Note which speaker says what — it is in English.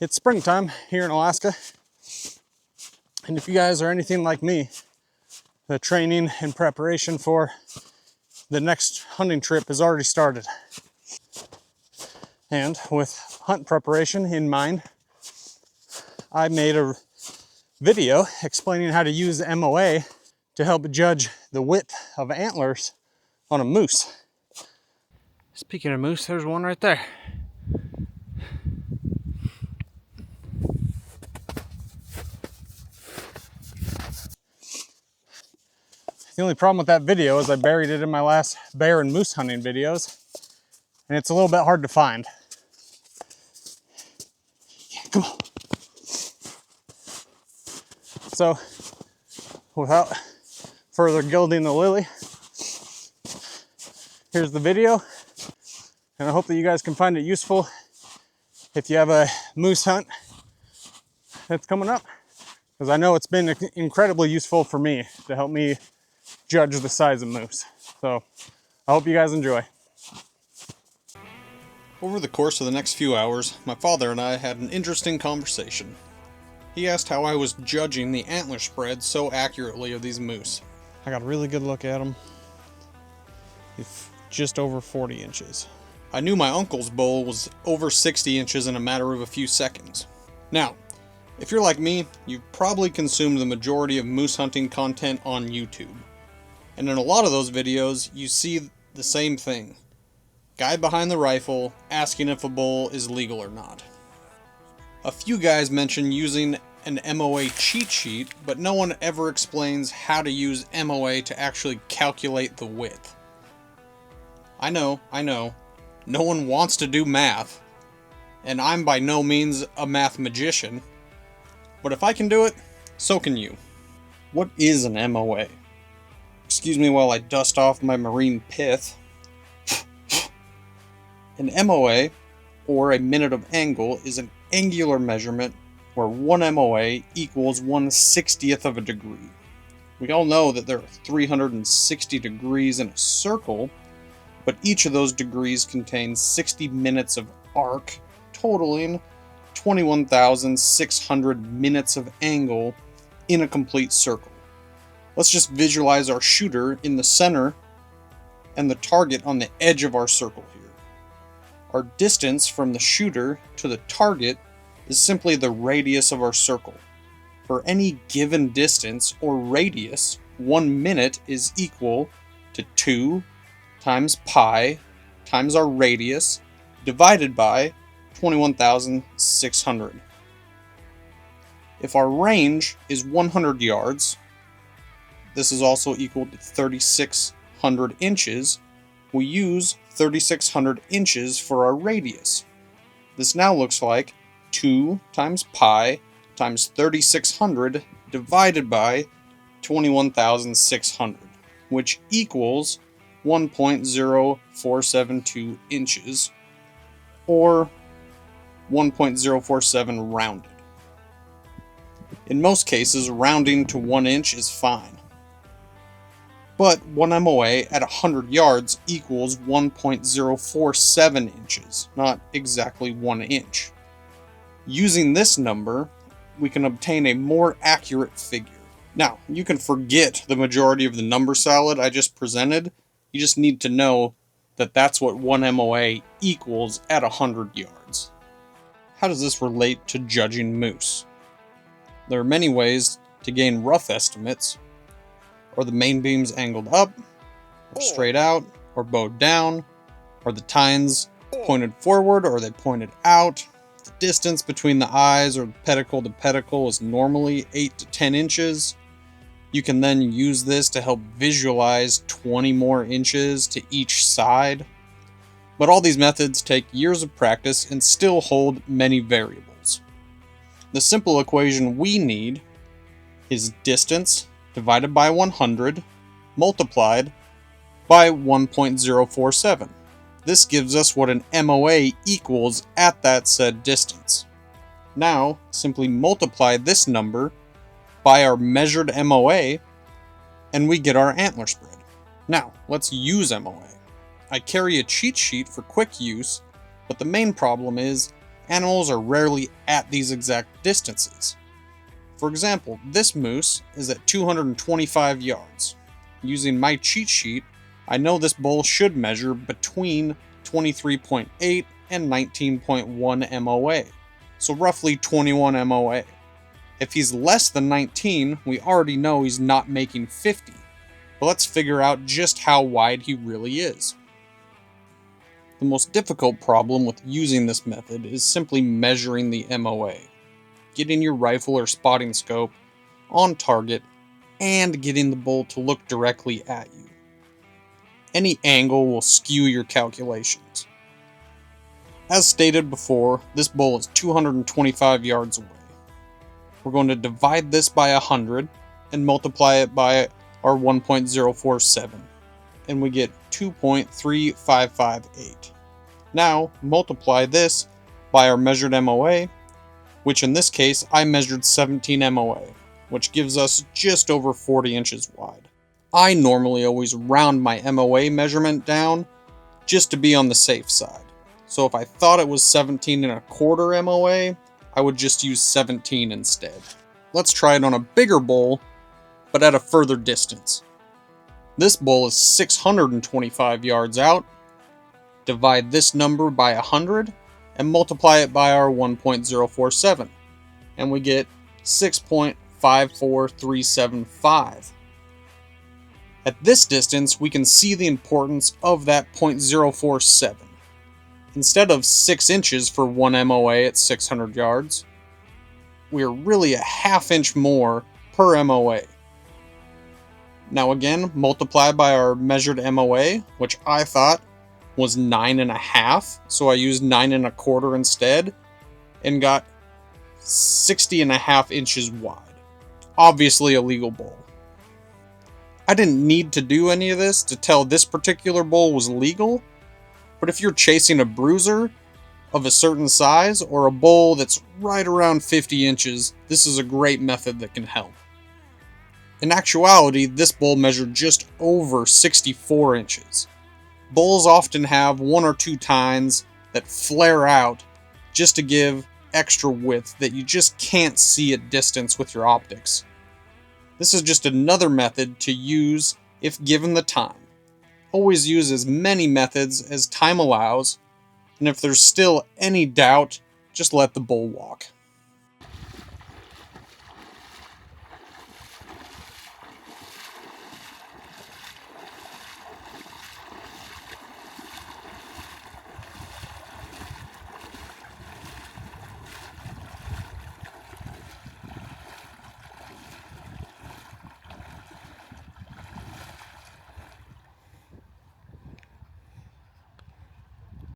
Speaker 1: It's springtime here in Alaska, and if you guys are anything like me, the training and preparation for the next hunting trip has already started. And with hunt preparation in mind, I made a video explaining how to use MOA to help judge the width of antlers on a moose. Speaking of moose, there's one right there. The only problem with that video is I buried it in my last bear and moose hunting videos, and it's a little bit hard to find. Come on. So, without further gilding the lily, here's the video, and I hope that you guys can find it useful if you have a moose hunt that's coming up, because I know it's been incredibly useful for me to help me judge the size of moose. So, I hope you guys enjoy. Over the course of the next few hours, my father and I had an interesting conversation. He asked how I was judging the antler spread so accurately of these moose. I got a really good look at them. It's just over 40 inches. I knew my uncle's bull was over 60 inches in a matter of a few seconds. Now, if you're like me, you've probably consumed the majority of moose hunting content on YouTube. And in a lot of those videos, you see the same thing. Guy behind the rifle asking if a bull is legal or not. A few guys mention using an MOA cheat sheet, but no one ever explains how to use MOA to actually calculate the width. I know, no one wants to do math, and I'm by no means a math magician, but if I can do it, so can you. What is an MOA? Excuse me while I dust off my marine pith. An MOA, or a minute of angle, is an angular measurement where 1 MOA equals 1/60th of a degree. We all know that there are 360 degrees in a circle, but each of those degrees contains 60 minutes of arc, totaling 21,600 minutes of angle in a complete circle. Let's just visualize our shooter in the center and the target on the edge of our circle here. Our distance from the shooter to the target is simply the radius of our circle. For any given distance or radius, 1 minute is equal to 2 times pi times our radius divided by 21,600. If our range is 100 yards, this is also equal to 3,600 inches. We use 3,600 inches for our radius. This now looks like 2 times pi times 3,600 divided by 21,600, which equals 1.0472 inches, or 1.047 rounded. In most cases, rounding to 1 inch is fine. But 1 MOA at 100 yards equals 1.047 inches, not exactly 1 inch. Using this number, we can obtain a more accurate figure. Now, you can forget the majority of the number salad I just presented. You just need to know that that's what 1 MOA equals at 100 yards. How does this relate to judging moose? There are many ways to gain rough estimates. Are the main beams angled up, or straight out, or bowed down? Are the tines pointed forward, or are they pointed out? The distance between the eyes or pedicle to pedicle is normally 8 to 10 inches. You can then use this to help visualize 20 more inches to each side. But all these methods take years of practice and still hold many variables. The simple equation we need is distance divided by 100 multiplied by 1.047. This gives us what an MOA equals at that said distance. Now, simply multiply this number by our measured MOA, and we get our antler spread. Now, let's use MOA. I carry a cheat sheet for quick use, but the main problem is animals are rarely at these exact distances. For example, this moose is at 225 yards. Using my cheat sheet, I know this bull should measure between 23.8 and 19.1 MOA, so roughly 21 MOA. If he's less than 19, we already know he's not making 50, but let's figure out just how wide he really is. The most difficult problem with using this method is simply measuring the MOA, getting your rifle or spotting scope on target, and getting the bull to look directly at you. Any angle will skew your calculations. As stated before, this bull is 225 yards away. We're going to divide this by 100 and multiply it by our 1.047, and we get 2.3558. Now, multiply this by our measured MOA, which in this case I measured 17 MOA, which gives us just over 40 inches wide. I normally always round my MOA measurement down just to be on the safe side. So if I thought it was 17.25 MOA, I would just use 17 instead. Let's try it on a bigger bull, but at a further distance. This bull is 625 yards out. Divide this number by 100 and multiply it by our 1.047, and we get 6.54375. At this distance, we can see the importance of that 0.047. Instead of 6 inches for 1 MOA at 600 yards, we are really a ½ inch more per MOA. Now again, multiply by our measured MOA, which I thought was 9.5, so I used 9.25 instead, and got 60.5 inches wide. Obviously a legal bull. I didn't need to do any of this to tell this particular bull was legal, but if you're chasing a bruiser of a certain size or a bull that's right around 50 inches, this is a great method that can help. In actuality, this bull measured just over 64 inches. Bulls often have 1 or 2 tines that flare out just to give extra width that you just can't see at distance with your optics. This is just another method to use if given the time. Always use as many methods as time allows, and if there's still any doubt, just let the bull walk.